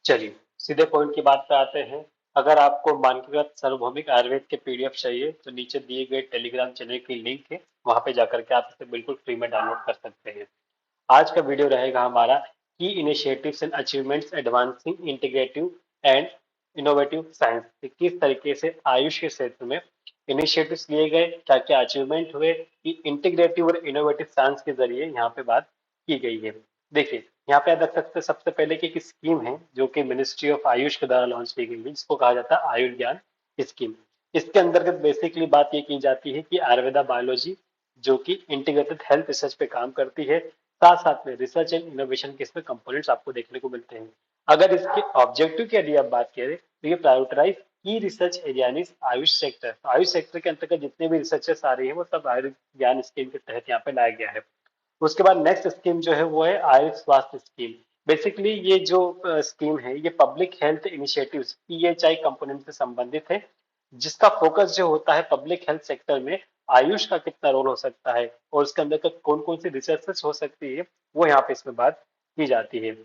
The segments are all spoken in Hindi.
चलिए सीधे पॉइंट की बात पे आते हैं। अगर आपको मानकीकृत सार्वभौमिक आयुर्वेद के पीडीएफ चाहिए तो नीचे दिए गए टेलीग्राम चैनल की लिंक है, वहां पे जाकर के आप इसे बिल्कुल फ्री में डाउनलोड कर सकते हैं। आज का वीडियो रहेगा हमारा की initiatives and achievements advancing integrative and innovative science. किस तरीके से आयुष के क्षेत्र में इनिशिएटिव्स लिए गए, क्या क्या अचीवमेंट हुए, कि इंटीग्रेटिव और इनोवेटिव साइंस के जरिए यहाँ पे बात की गई है। देखिए यहाँ पे आप देख सकते हैं सबसे पहले की एक स्कीम है जो कि मिनिस्ट्री ऑफ आयुष के द्वारा लॉन्च की गई है, जिसको कहा जाता है आयुर्ज्ञान स्कीम। इसके अंतर्गत बेसिकली बात ये की जाती है कि आयुर्वेदा बायोलॉजी जो कि इंटीग्रेटेड हेल्थ रिसर्च पे काम करती है, साथ साथ में रिसर्च एंड इनोवेशन के इसमें कंपोनेंट्स आपको देखने को मिलते हैं। अगर इसके ऑब्जेक्टिव की यदि आप बात करें तो ये प्रायोरिटाइज की रिसर्च एरिया आयुष सेक्टर, तो आयुष सेक्टर के अंतर्गत जितने भी रिसर्चेस आ रही है वो सब आयुर्ज्ञान स्कीम के तहत यहाँ पे लाया गया है। उसके बाद नेक्स्ट स्कीम जो है वो है आयुष स्वास्थ्य स्कीम। बेसिकली ये जो स्कीम है ये public health initiatives PHI component से संबंधित है, जिसका फोकस जो होता है पब्लिक हेल्थ सेक्टर में आयुष का कितना रोल हो सकता है और उसके अंदर कौन कौन सी रिसर्चेस हो सकती है वो यहाँ पे इसमें बात की जाती है।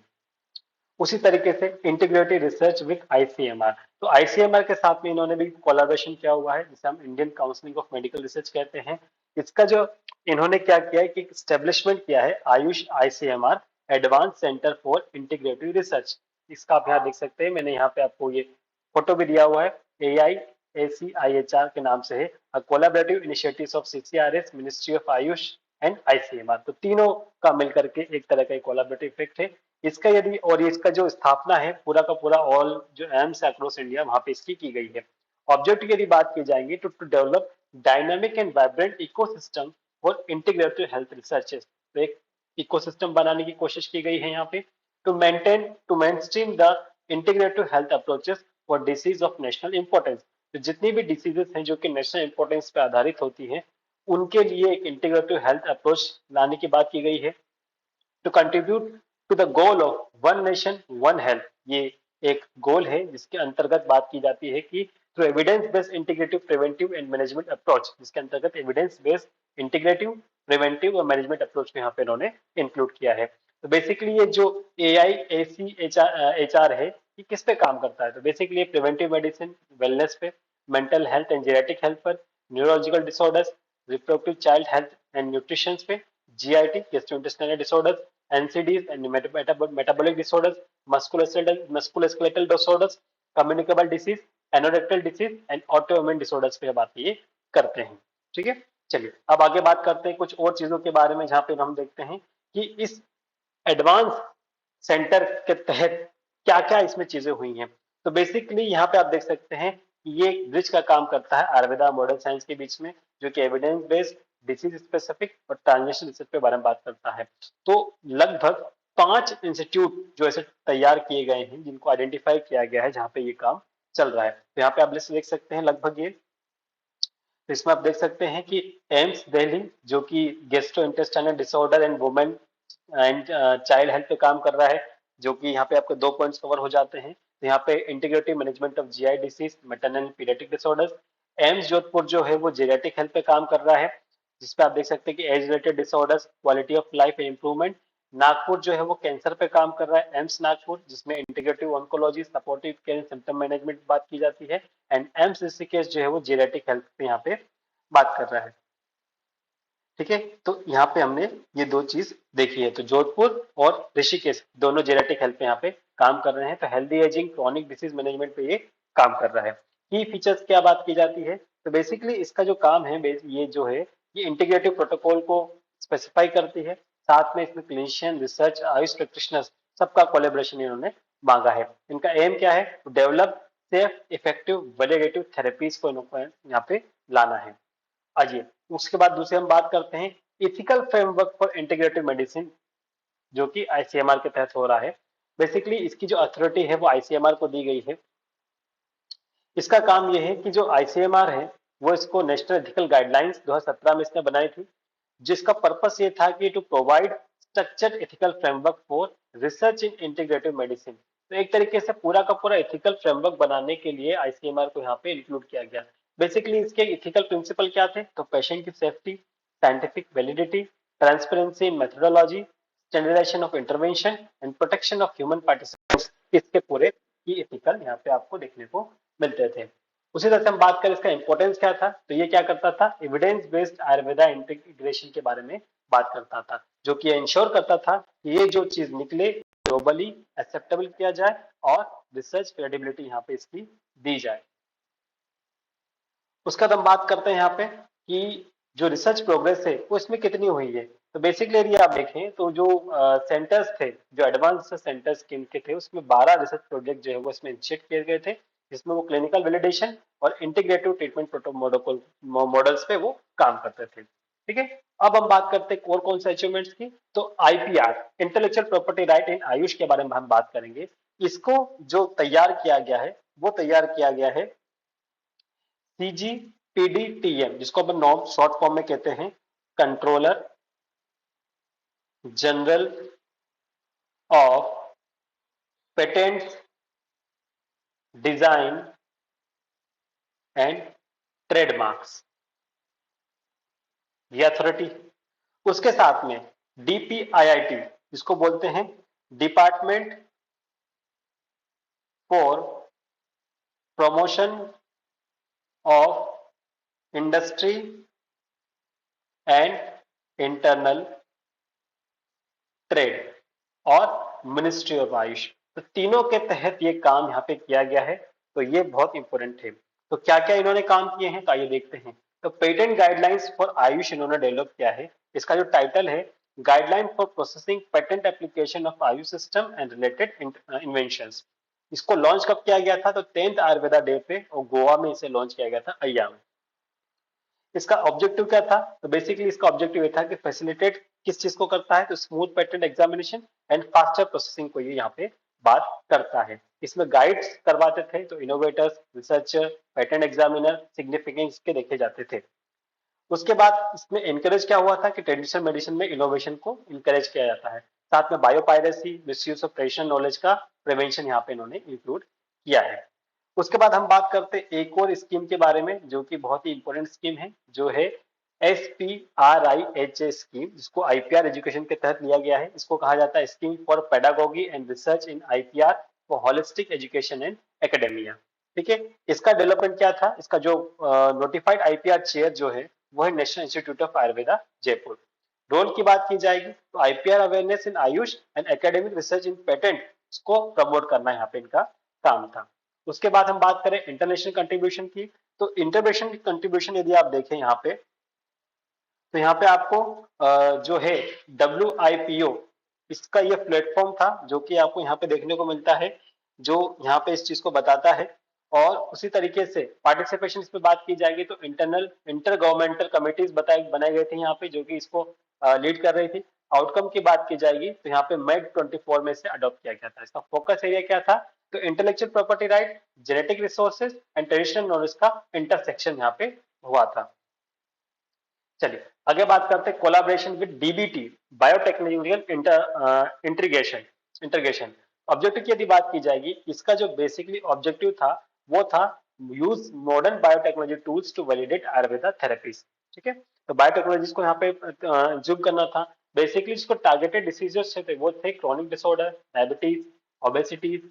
उसी तरीके से इंटीग्रेटेड रिसर्च विद आईसीएमआर, तो आईसीएमआर के साथ में इन्होंने भी कोलैबोरेशन किया हुआ है जिसे हम Indian council of medical research कहते हैं। इसका जो इन्होंने क्या किया है कि स्टेब्लिशमेंट किया है Ayush ICMR advance centre for integrative research. इसका आप यहाँ देख सकते हैं, मैंने यहाँ पे आपको ये फोटो भी दिया हुआ है। AIACIHR के नाम से है, collaborative initiatives of CCRS, ministry of Ayush and ICMR. तो तीनों का मिलकर के एक तरह का कोलैबोरेटिव इफेक्ट है इसका। यदि और इसका जो स्थापना है पूरा का पूरा ऑल जो एम्स अक्रॉस इंडिया वहां पे इसकी की गई है। ऑब्जेक्टिव की यदि बात की जाएगी तो to develop dynamic and vibrant ecosystem for integrative health researches, तो एक इकोसिस्टम बनाने की कोशिश की गई है यहाँ पे। To mainstream the integrative health approaches for diseases of national importance, तो जितनी भी डिसीजेस हैं जो कि नेशनल इंपॉर्टेंस पे आधारित होती हैं उनके लिए एक इंटीग्रेटिव हेल्थ अप्रोच लाने की बात की गई है। To contribute to the goal of one nation one health, ये एक गोल है जिसके अंतर्गत बात की जाती है कि through evidence based integrative preventive and management approach, जिसके अंतर्गत एविडेंस बेस्ड इंटीग्रेटिव प्रिवेंटिव और मैनेजमेंट अप्रोच को यहाँ पे इन्होंने इंक्लूड किया है। तो बेसिकली ये जो AIACHR है ये किस पे काम करता है, तो बेसिकली प्रिवेंटिव मेडिसिन, वेलनेस पे, mental health and genetic health पर, neurological disorders, reproductive child health and nutrition पे, GIT gastrointestinal disorders, NCDs and metabolic disorders, musculoskeletal disorders, communicable disease, anorectal disease and autoimmune disorders पे बात ये करते हैं। ठीक है, चलिए अब आगे बात करते हैं कुछ और चीजों के बारे में जहाँ पे हम देखते हैं कि इस एडवांस सेंटर के तहत क्या क्या इसमें चीजें हुई हैं। तो बेसिकली यहाँ पे आप देख सकते हैं कि ये ब्रिज का काम करता है आयुर्वेदा मॉडर्न साइंस के बीच में, जो कि एविडेंस बेस्ड डिसीज स्पेसिफिक और ट्रांसलेशन रिसर्च के बारे में बात करता है। तो लगभग 5 इंस्टीट्यूट जो ऐसे तैयार किए गए हैं जिनको आइडेंटिफाई किया गया है जहाँ पे ये काम चल रहा है। तो यहाँ पे आप लिस्ट देख सकते हैं लगभग ये। तो इसमें आप देख सकते हैं कि एम्स दिल्ली जो कि gastro intestinal disorder and women and child health पे काम कर रहा है, जो कि यहाँ पे आपके 2 पॉइंट्स कवर हो जाते हैं। तो यहाँ पे integrative management of GI disease, maternal paediatric disorders. AIIMS Jodhpur जो है वो जेनेटिक हेल्थ पे काम कर रहा है, जिसपे आप देख सकते हैं कि age related disorders, quality of life improvement. Nagpur जो है वो कैंसर पे काम कर रहा है, एम्स नागपुर, जिसमें integrative oncology, supportive care, symptom management बात की जाती है। एंड एम्स ऋषिकेश जो है वो जेनेटिक हेल्थ पे यहाँ पे बात कर रहा है। ठीक है, तो यहाँ पे हमने ये 2 चीज देखी है। तो जोधपुर और ऋषिकेश दोनों जेनेटिक हेल्थ पे यहाँ पे काम कर रहे हैं। तो healthy ageing, chronic disease management पे ये काम कर रहा है। की फीचर्स क्या बात की जाती है, तो बेसिकली इसका जो काम है ये जो है ये इंटीग्रेटिव प्रोटोकॉल को स्पेसिफाई करती है। साथ में इसमें क्लिनिशियन, रिसर्च, आयुष प्रैक्टिशनर्स सबका कोलेबोरेशन इन्होंने मांगा है। इनका एम क्या है, to develop safe, effective, validated therapies को यहाँ पे लाना है। आइए उसके बाद दूसरे हम बात करते हैं ethical framework for integrative medicine, जो कि आईसीएमआर के तहत हो रहा है। बेसिकली इसकी जो अथॉरिटी है वो आईसीएमआर को दी गई है। इसका काम ये है कि जो आईसीएमआर है वो इसको नेशनल एथिकल गाइडलाइंस 2017 में इसने बनाई थी, जिसका पर्पस ये था कि to provide structured ethical framework for research in integrative medicine. तो एक तरीके से पूरा का पूरा एथिकल फ्रेमवर्क बनाने के लिए आईसीएमआर को यहाँ पे इंक्लूड किया गया। बेसिकली इसके एथिकल प्रिंसिपल क्या थे, तो पेशेंट की safety, scientific validity, transparency in methodology, standardisation of intervention and protection of human participants इसके पूरे की एथिकल यहाँ पे आपको देखने को मिलते थे। उसी तरह से हम बात करें इसका इंपॉर्टेंस क्या था, तो ये क्या करता था, एविडेंस बेस्ड आयुर्वेदा इंटीग्रेशन के बारे में बात करता था, जो कि इंश्योर करता था कि ये जो चीज निकले ग्लोबली एक्सेप्टेबल किया जाए और रिसर्च क्रेडिबिलिटी यहाँ पे इसकी दी जाए। उसका हम बात करते हैं यहाँ पे कि जो रिसर्च प्रोग्रेस है वो इसमें कितनी हुई है। तो बेसिकली यदि आप देखें तो जो सेंटर्स थे, जो एडवांस सेंटर्स के थे, उसमें 12 रिसर्च प्रोजेक्ट जो है वो इसमें इनिशिएट किए गए थे, जिसमें वो क्लिनिकल वैलिडेशन और इंटीग्रेटिव ट्रीटमेंट प्रोटोकॉल मॉडल्स पे वो काम करते थे। ठीक है, अब हम बात करते हैं और कौन से अचीवमेंट्स की। तो आईपीआर, इंटेलेक्चुअल प्रॉपर्टी राइट इन आयुष के बारे में हम बात करेंगे। इसको जो तैयार किया गया है वो तैयार किया गया है CGPDTM, जिसको अपन नॉर्म शॉर्ट फॉर्म में कहते हैं, controller general of patents design and trademarks, ये अथॉरिटी। उसके साथ में DPIIT, जिसको बोलते हैं department for promotion of industry and internal trade, और मिनिस्ट्री ऑफ आयुष। तो तीनों के तहत ये काम यहाँ पे किया गया है, तो ये बहुत इंपॉर्टेंट है। तो क्या क्या इन्होंने काम किए हैं, तो आइए देखते हैं। तो पेटेंट गाइडलाइंस फॉर आयुष इन्होंने डेवलप किया है। इसका जो टाइटल है, guideline for processing patent application of Ayush system and related inventions. इसको लॉन्च कब किया गया था, तो 10th आयुर्वेदा डे पे, और गोवा में इसे लॉन्च किया गया था, अय्या में। इसका ऑब्जेक्टिव क्या था, तो बेसिकली इसका ऑब्जेक्टिव ये था कि फैसिलिटेट किस चीज को करता है, तो smooth patent examination and faster processing को ये यहाँ पे बात करता है। इसमें गाइड्स करवाते थे, तो innovators, researcher, patent examiner significance के देखे जाते थे। उसके बाद इसमें इनकरेज क्या हुआ था कि ट्रेडिशनल मेडिसिन में इनोवेशन को इनकरेज किया जाता है। साथ में biopiracy, misuse of traditional knowledge का प्रिवेंशन यहाँ पे इन्होंने इंक्लूड किया है। उसके बाद हम बात करते हैं एक और स्कीम के बारे में, जो कि बहुत ही इंपॉर्टेंट स्कीम है, जो है SPRIHA स्कीम, जिसको IPR एजुकेशन के तहत लिया गया है। इसको कहा जाता है scheme for pedagogy and research in IPR for holistic education and academia. ठीक है, इसका डेवलपमेंट क्या था, इसका जो नोटिफाइड IPR चेयर जो है वो है national institute of Ayurveda Jaipur. Role की बात की जाएगी तो IPR awareness in AYUSH and academic research in patent को प्रमोट करना यहाँ पे इनका काम था। उसके बाद हम बात करें इंटरनेशनल कंट्रीब्यूशन की, तो इंटरनेशनल कंट्रीब्यूशन यदि आप देखें यहाँ पे, तो यहाँ पे आपको जो है WIPO, इसका ये प्लेटफॉर्म था, जो कि आपको यहाँ पे देखने को मिलता है, जो यहाँ पे इस चीज को बताता है। और उसी तरीके से पार्टिसिपेशन इस पे बात की जाएगी तो इंटर गवर्नमेंटल कमिटीज बनाए गए थे यहाँ पे, जो कि इसको लीड कर रही थी। आउटकम की बात की जाएगी तो यहाँ पे MED 24 में से अडॉप्ट किया गया था। इसका फोकस एरिया क्या था, तो intellectual property right, genetic resources and traditional knowledge का इंटरसेक्शन यहाँ पे हुआ था। चलिए आगे बात करते हैं collaboration with DBT, biotechnological integration. Objective की यदि बात की जाएगी, इसका जो बेसिकली ऑब्जेक्टिव था वो था use modern biotechnology tools to validate Ayurveda therapies. ठीक है, तो बायोटेक्नोलॉजीज को यहाँ पे जूम करना था। बेसिकली जिसको टारगेटेड डिसीजेस थे वो थे chronic disorder, diabetes, obesities,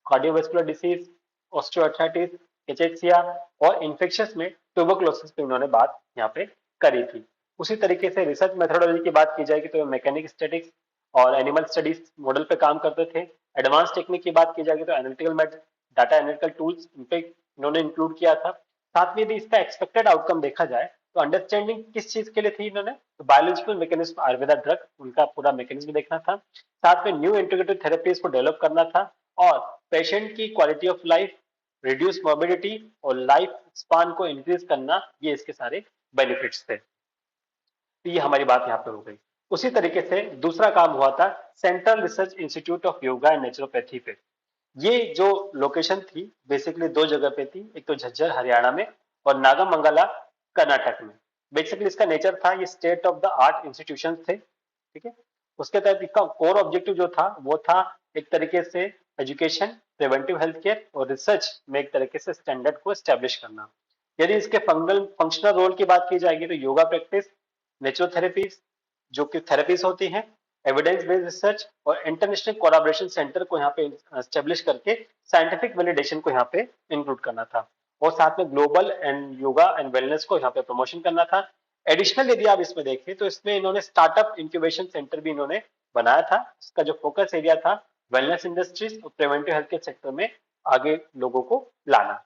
cardiovascular disease, osteoarthritis, cachexia, और इन्फेक्शंस में ट्यूबरकुलोसिस पे उन्होंने बात यहाँ पे करी थी। उसी तरीके से रिसर्च मेथोडोलॉजी की बात की जाएगी तो मैकेनिक स्टैटिक्स और एनिमल स्टडीज मॉडल पे काम करते थे। एडवांस टेक्निक की बात की जाएगी तो analytical method, data analytical tools in पे इन्होंने इंक्लूड किया था। साथ में यदि इसका एक्सपेक्टेड आउटकम देखा जाए तो अंडरस्टैंडिंग किस चीज के लिए थी इन्होंने, तो बायोलॉजिकल मैकेनिज्म आयुर्वेदा ड्रग, उनका पूरा मैकेनिज्म देखना था। साथ में न्यू इंटीग्रेटेड थेरेपीज को डेवलप करना था, और पेशेंट की quality of life, reduce morbidity और लाइफ स्पान को इंक्रीज करना, ये इसके सारे बेनिफिट्स थे। तो ये हमारी बात यहाँ पे हो गई। उसी तरीके से दूसरा काम हुआ था central research institute of yoga and naturopathy पे। ये जो लोकेशन थी बेसिकली दो जगह पे थी, एक तो झज्जर हरियाणा में और नागामंगला कर्नाटक में। बेसिकली इसका नेचर था, ये state of the art institution थे। ठीक है, उसके तहत इसका कोर ऑब्जेक्टिव जो था वो था एक तरीके से एजुकेशन, प्रिवेंटिव हेल्थ केयर और रिसर्च में एक तरीके से स्टैंडर्ड को एस्टेब्लिश करना। यदि इसके फंक्शनल रोल की बात की जाएगी तो योगा प्रैक्टिस, नेचुरोथेरेपीज जो कि थेरेपीज होती हैं, एविडेंस बेस्ड रिसर्च और इंटरनेशनल कोलैबोरेशन सेंटर को यहाँ पे एस्टेब्लिश करके साइंटिफिक वैलिडेशन को यहाँ पे इंक्लूड करना था, और साथ में global and yoga and wellness को यहाँ पे प्रमोशन करना था। एडिशनल यदि आप इसमें देखें तो इसमें इन्होंने स्टार्टअप इंक्यूबेशन सेंटर भी इन्होंने बनाया था। इसका जो फोकस एरिया था वेलनेस इंडस्ट्रीज और प्रिवेंटिव हेल्थ केयर सेक्टर में आगे लोगों को लाना।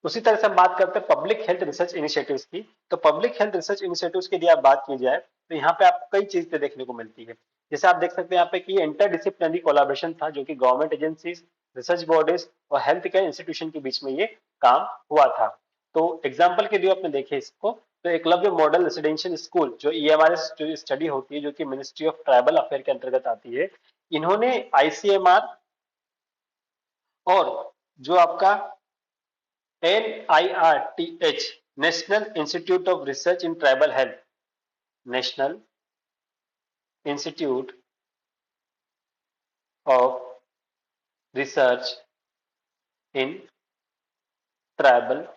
उसी तरह से हम बात करते हैं पब्लिक हेल्थ रिसर्च इनिशिएटिव्स की। तो पब्लिक हेल्थ रिसर्च इनिशिएटिव्स की यदि आप बात की जाए तो यहाँ पे आपको कई चीजें देखने को मिलती है। जैसे आप देख सकते हैं यहाँ पे कि इंटर डिसिप्लिनरी कोलैबोरेशन था, जो कि गवर्नमेंट एजेंसीज, रिसर्च बॉडीज और हेल्थ केयर इंस्टीट्यूशन के बीच में ये काम हुआ था। तो एग्जाम्पल के लिए आपने देखे इसको, तो एकलव्य मॉडल रेसिडेंशियल स्कूल जो EMRS जो स्टडी होती है, जो कि मिनिस्ट्री ऑफ ट्राइबल अफेयर के अंतर्गत आती है, इन्होंने ICMR और जो आपका NIRTH national institute of research in tribal health, national institute of research in tribal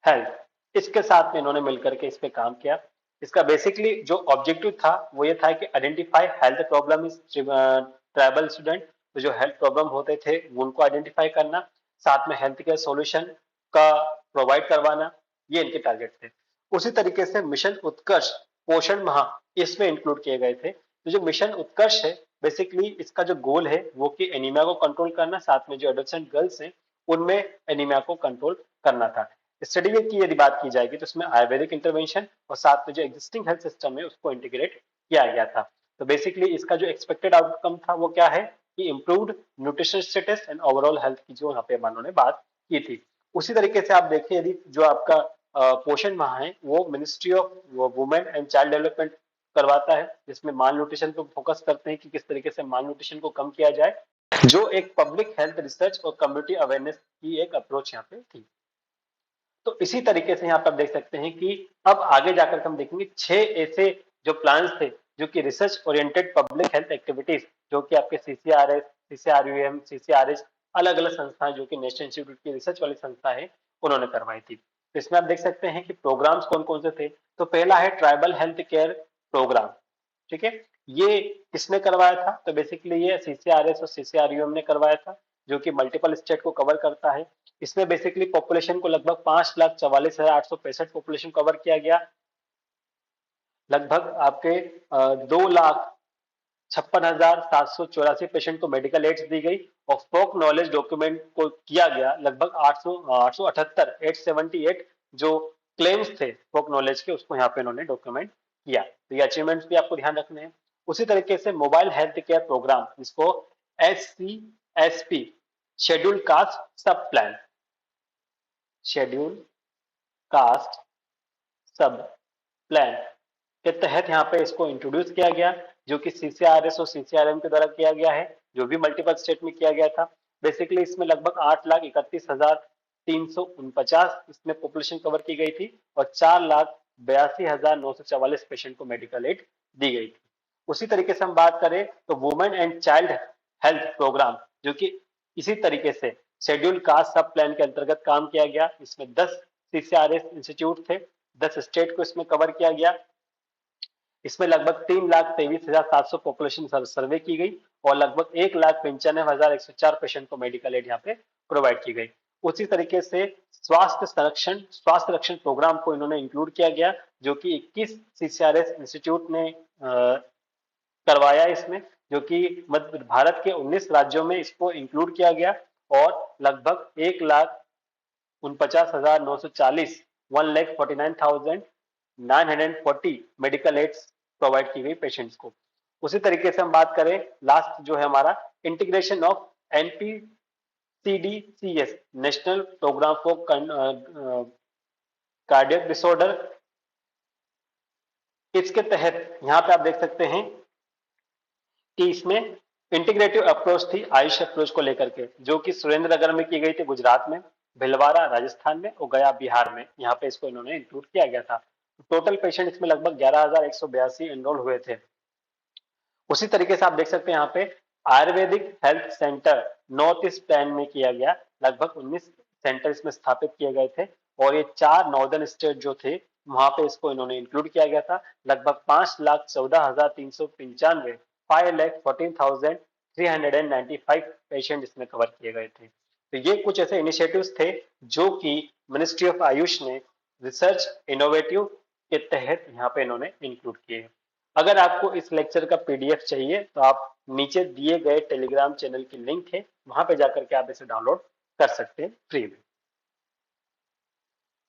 health, इसके साथ में इन्होंने मिलकर के इस पे काम किया। इसका बेसिकली जो ऑब्जेक्टिव था वो ये था कि identify health problem is tribal student, तो जो हेल्थ प्रॉब्लम होते थे उनको आइडेंटिफाई करना, साथ में हेल्थ केयर सॉल्यूशन का प्रोवाइड करवाना, ये इनके टारगेट थे। उसी तरीके से मिशन उत्कर्ष, पोषण माह इसमें इंक्लूड किए गए थे। तो जो मिशन उत्कर्ष है बेसिकली इसका जो गोल है वो कि एनीमिया को कंट्रोल करना, साथ में जो एडोलेसेंट गर्ल्स हैं उनमें एनीमिया को कंट्रोल करना था। स्टडी की यदि बात की जाएगी तो उसमें आयुर्वेदिक इंटरवेंशन और साथ में जो एग्जिस्टिंग हेल्थ सिस्टम है उसको इंटीग्रेट किया गया था। तो बेसिकली इसका जो एक्सपेक्टेड आउटकम था वो क्या है कि improved nutrition status and overall health की जो यहाँ पे उन्होंने बात की थी। उसी तरीके से आप देखें यदि जो आपका पोषण माह है वो ministry of women and child development करवाता है, जिसमें माल न्यूट्रिशन पे फोकस करते हैं कि किस तरीके से माल न्यूट्रिशन को कम किया जाए, जो एक पब्लिक हेल्थ रिसर्च और कम्युनिटी अवेयरनेस की एक अप्रोच यहाँ पे थी। तो इसी तरीके से यहाँ पर आप देख सकते हैं कि अब आगे जाकर हम देखेंगे 6 ऐसे जो प्लान्स थे जो कि research oriented public health activities, जो कि आपके CCRS, CCRUM, CCRH अलग अलग संस्थाएं जो कि नेशनल इंस्टीट्यूट की रिसर्च वाली संस्था है उन्होंने करवाई थी। तो इसमें आप देख सकते हैं कि प्रोग्राम्स कौन कौन से थे। तो पहला है ट्राइबल हेल्थ केयर प्रोग्राम, ठीक है, ये किसने करवाया था? तो बेसिकली ये CCRS और CCRUM ने करवाया था, जो कि मल्टीपल स्टेट को कवर करता है। इसमें बेसिकली पॉपुलेशन को लगभग 5,44,865 पॉपुलेशन कवर किया गया। लगभग आपके 2,56,784 पेशेंट को मेडिकल एड्स दी गई और फोक नॉलेज डॉक्यूमेंट को किया गया लगभग 878 जो क्लेम्स थे फोक नॉलेज के उसको यहाँ पे इन्होंने डॉक्यूमेंट किया। तो ये अचीवमेंट्स भी आपको ध्यान रखने हैं। उसी तरीके से मोबाइल हेल्थ केयर प्रोग्राम, जिसको SCSP शेड्यूल कास्ट सब प्लान, शेड्यूल कास्ट सब प्लान के तहत यहाँ पे इसको इंट्रोड्यूस किया गया, जो कि CCRS और CCRM के द्वारा किया गया है, जो भी मल्टीपल स्टेट में किया गया था। बेसिकली इसमें लगभग 8,31,349 इसमें पॉपुलेशन कवर की गई थी और 4,82,944 पेशेंट को मेडिकल एड दी गई थी। उसी तरीके से हम बात करें तो women and child health programme, जो कि इसी तरीके से शेड्यूल कास्ट सब प्लान के अंतर्गत काम किया गया। इसमें 10 CCRS इंस्टीट्यूट थे, 10 स्टेट को इसमें कवर किया गया। इसमें लगभग 3,23,700 पॉपुलेशन सर्वे की गई और लगभग 1,95,104 पेशेंट को मेडिकल एड यहाँ पे प्रोवाइड की गई। उसी तरीके से स्वास्थ्य रक्षण प्रोग्राम को इन्होंने इंक्लूड किया गया, जो कि 21 CCRS इंस्टीट्यूट ने करवाया इसमें, जो कि मध्य भारत के 19 राज्यों में इसको इंक्लूड किया गया और लगभग 1,49,940 1,49,940 मेडिकल एड्स प्रोवाइड की गई पेशेंट्स को। उसी तरीके से हम बात करें लास्ट जो है हमारा integration of NPCDCS national programme for cardiac disorder, इसके तहत यहाँ पे आप देख सकते हैं कि इसमें इंटीग्रेटिव अप्रोच थी आयुष अप्रोच को लेकर के, जो कि सुरेंद्रनगर में की गई थी गुजरात में, भिलवाड़ा राजस्थान में और गया बिहार में, यहाँ पे इसको इन्होंने इंक्लूड किया गया था। टोटल पेशेंट इसमें लगभग 11,182 एनरोल हुए थे। उसी तरीके से आप देख सकते हैं यहाँ पे Ayurvedic health centre north east plan में किया गया, लगभग 19 सेंटर इसमें स्थापित किए गए थे और ये 4 नॉर्दर्न स्टेट जो थे वहां पे इसको इन्होंने इंक्लूड किया गया था। लगभग 5,14,395 5,14,395 पेशेंट इसमें कवर किए गए थे। तो ये कुछ ऐसे इनिशिएटिव्स थे जो कि मिनिस्ट्री ऑफ आयुष ने रिसर्च इनोवेटिव के तहत यहाँ पे इन्होंने इंक्लूड किए। अगर आपको इस लेक्चर का पीडीएफ चाहिए तो आप नीचे दिए गए टेलीग्राम चैनल की लिंक है, वहां पे जाकर के आप इसे डाउनलोड कर सकते हैं फ्री में।